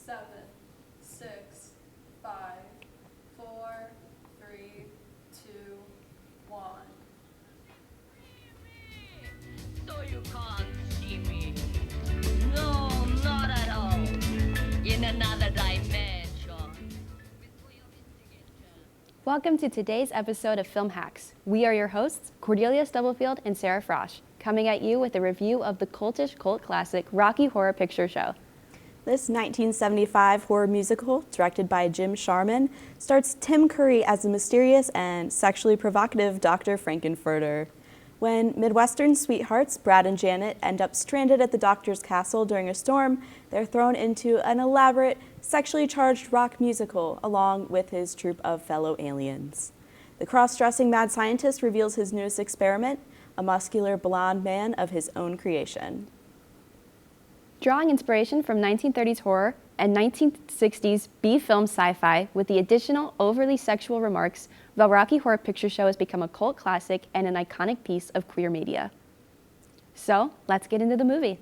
7, 6, 5, 4, 3, 2, 1. So you can't see me? No, not at all. In another dimension. Welcome to today's episode of Film Hacks. We are your hosts, Cordelia Stubblefield and Sarah Frosch, coming at you with a review of the cultish cult classic Rocky Horror Picture Show. This 1975 horror musical, directed by Jim Sharman, stars Tim Curry as the mysterious and sexually provocative Dr. Frankenfurter. When Midwestern sweethearts Brad and Janet end up stranded at the doctor's castle during a storm, they're thrown into an elaborate, sexually charged rock musical along with his troupe of fellow aliens. The cross-dressing mad scientist reveals his newest experiment, a muscular blonde man of his own creation. Drawing inspiration from 1930s horror and 1960s B-film sci-fi with the additional overly sexual remarks, the Rocky Horror Picture Show has become a cult classic and an iconic piece of queer media. So, let's get into the movie.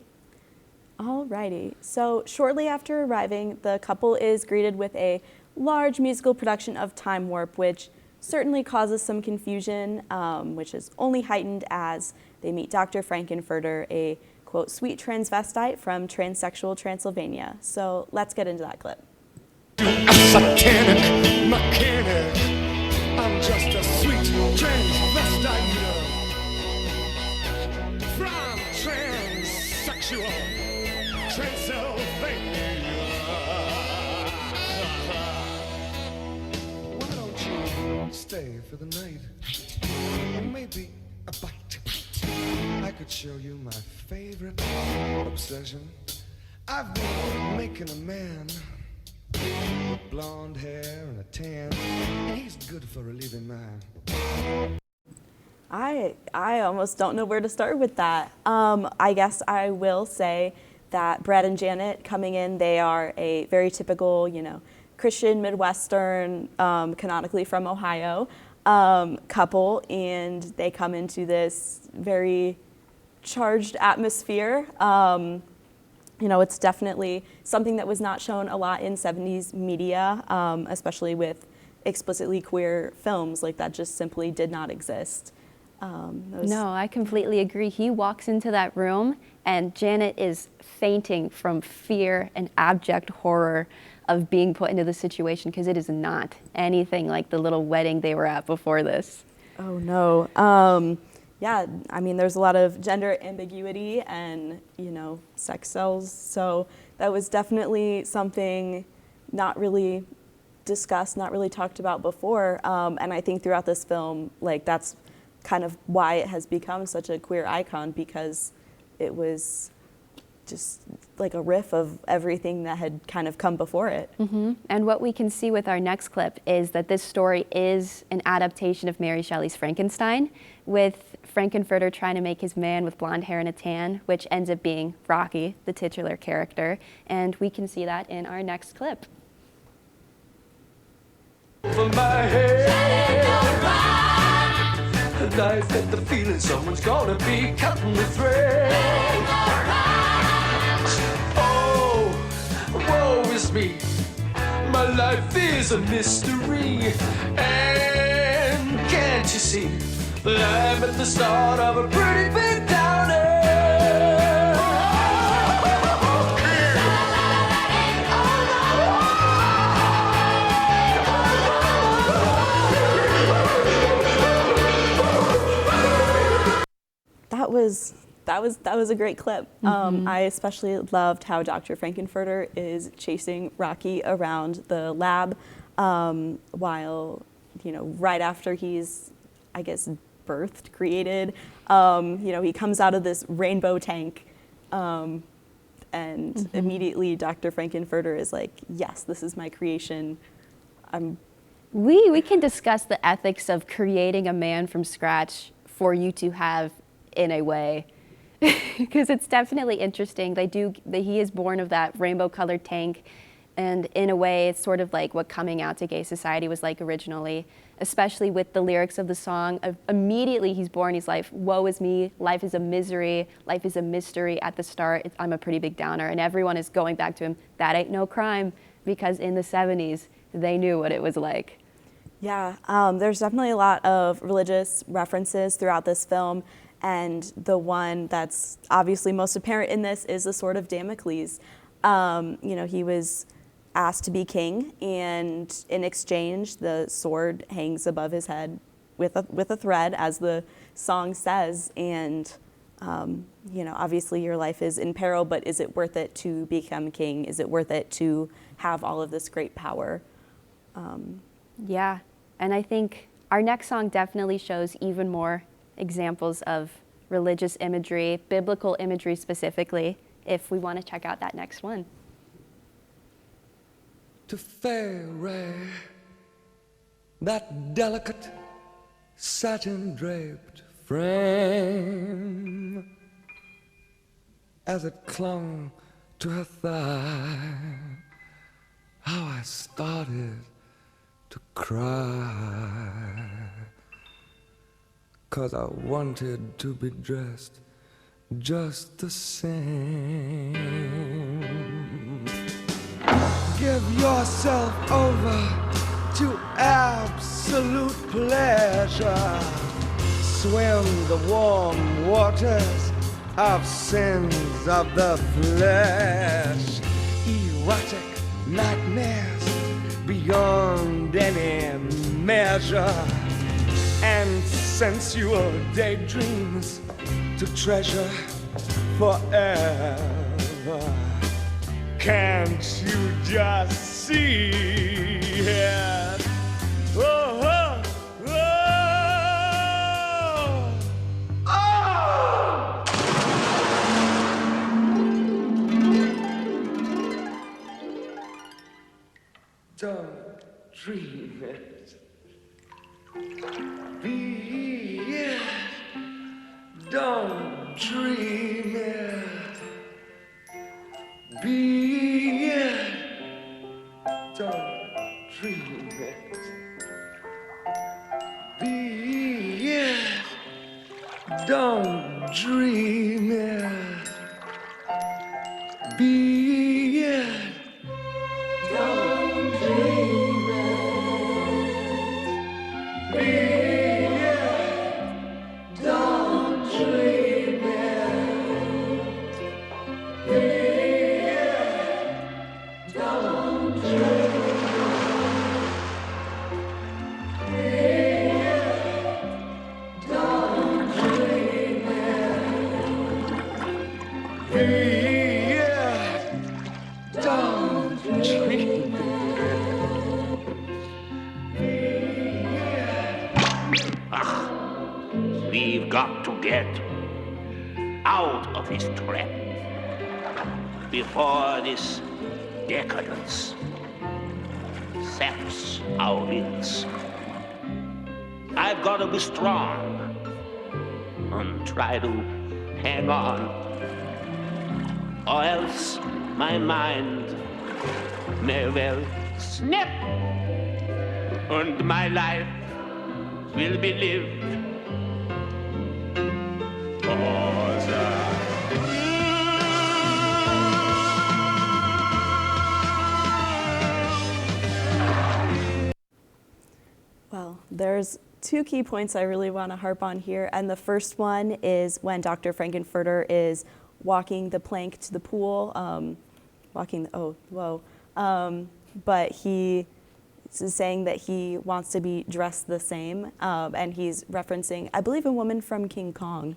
Alrighty, so shortly after arriving, the couple is greeted with a large musical production of Time Warp, which certainly causes some confusion, which is only heightened as they meet Dr. Frankenfurter, a quote, sweet transvestite from transsexual Transylvania. So let's get into that clip. A satanic mechanic. I'm just a sweet transvestite from transsexual Transylvania. Why don't you stay for the night? Maybe a bite. I could show you my favorite obsession. I've been making a man with blonde hair and a tan, and he's good for relieving my... I almost don't know where to start with that. I guess I will say that Brad and Janet coming in, they are a very typical, Christian Midwestern, canonically from Ohio, couple, and they come into this very charged atmosphere. It's definitely something that was not shown a lot in 70s media, especially with explicitly queer films. Like, that just simply did not exist. No, I completely agree. He walks into that room and Janet is fainting from fear and abject horror of being put into the situation, because it is not anything like the little wedding they were at before this. Oh no. Yeah, I mean, there's a lot of gender ambiguity and, sex sells. So that was definitely something not really discussed, not really talked about before. And I think throughout this film, that's kind of why it has become such a queer icon, because it was just like a riff of everything that had kind of come before it. Mm-hmm. And what we can see with our next clip is that this story is an adaptation of Mary Shelley's Frankenstein, with Frankenfurter trying to make his man with blonde hair and a tan, which ends up being Rocky, the titular character. And we can see that in our next clip. For my head, and I get the feeling someone's gonna be cutting the thread. Woe is me, my life is a mystery, and can't you see that I'm at the start of a pretty big downer? That was a great clip. I especially loved how Dr. Frankenfurter is chasing Rocky around the lab while, right after he's, I guess, birthed, created, he comes out of this rainbow tank, and immediately Dr. Frankenfurter is like, yes, this is my creation. We can discuss the ethics of creating a man from scratch for you to have in a way, because it's definitely interesting. He is born of that rainbow colored tank, And in a way, it's sort of like what coming out to gay society was like originally, especially with the lyrics of the song. Immediately he's born, he's like, woe is me, life is a misery, life is a mystery. At the start, I'm a pretty big downer. And everyone is going back to him, that ain't no crime, because in the 70s, they knew what it was like. Yeah, there's definitely a lot of religious references throughout this film. And the one that's obviously most apparent in this is the Sword of Damocles. He was asked to be king, and in exchange, the sword hangs above his head with a thread, as the song says. And obviously your life is in peril, but is it worth it to become king? Is it worth it to have all of this great power? Yeah, and I think our next song definitely shows even more examples of religious imagery, biblical imagery specifically, if we want to check out that next one. To fairy, that delicate satin draped frame, as it clung to her thigh, how I started to cry, 'cause I wanted to be dressed just the same. Give yourself over to absolute pleasure. Swim the warm waters of sins of the flesh. Erotic nightmares beyond any measure. And sensual daydreams to treasure forever. Can't you just see it? Oh, oh, oh, oh! Don't dream it. Be it. Don't dream it. Be it. Don't dream it. Be it. Don't dream it. Be it. Don't dream it. Be it. Don't dream it. Be it. Don't dream it. Be it. Don't dream it. Be it. Don't dream it. We've got to get out of this trap before this decadence saps our wings. I've got to be strong and try to hang on, or else my mind may well snap and my life will be lived. Well, there's two key points I really want to harp on here, and the first one is when Dr. Frankenfurter is walking the plank to the pool, but he is saying that he wants to be dressed the same, and he's referencing, I believe, a woman from King Kong,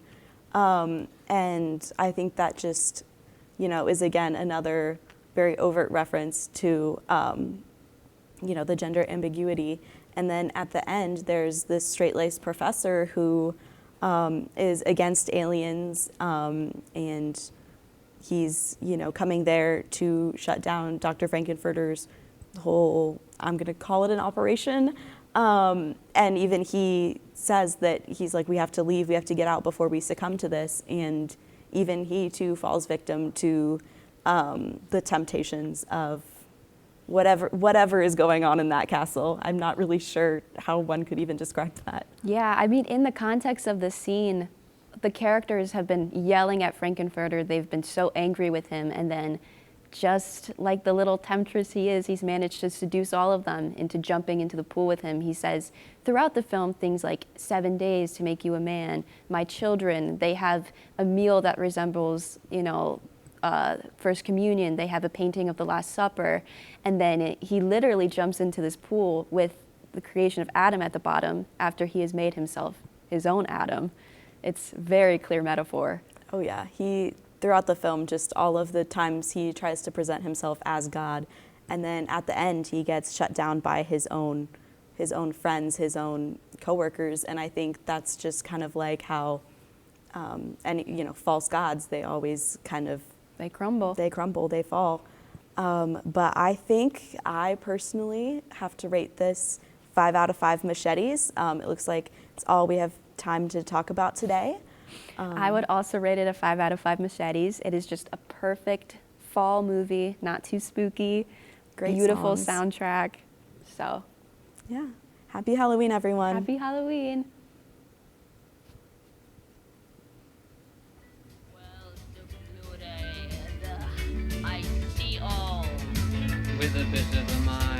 and I think that just, is again another very overt reference to, the gender ambiguity. And then at the end, there's this straight-laced professor who is against aliens, and he's, coming there to shut down Dr. Frankenfurter's whole, I'm going to call it an operation. And even he says that he's like, we have to leave, we have to get out before we succumb to this. And even he, too, falls victim to the temptations of whatever is going on in that castle. I'm not really sure how one could even describe that. Yeah, I mean, in the context of the scene, the characters have been yelling at Frankenfurter. They've been so angry with him, and then just like the little temptress he is, he's managed to seduce all of them into jumping into the pool with him. He says throughout the film things like 7 days to make you a man, my children, they have a meal that resembles, First Communion, they have a painting of the Last Supper, and then he literally jumps into this pool with the creation of Adam at the bottom after he has made himself his own Adam. It's very clear metaphor. Oh yeah, throughout the film, just all of the times he tries to present himself as God, and then at the end he gets shut down by his own friends, his own coworkers, and I think that's just kind of like how, false gods, they always kind of They crumble. They fall. But I think I personally have to rate this 5 out of 5 machetes. It looks like it's all we have time to talk about today. I would also rate it a 5 out of 5 machetes. It is just a perfect fall movie, not too spooky, Great beautiful songs. soundtrack. So, Yeah. Happy Halloween, everyone. happy Halloween. Well, the blue day, and I see all. With a bit of a mind.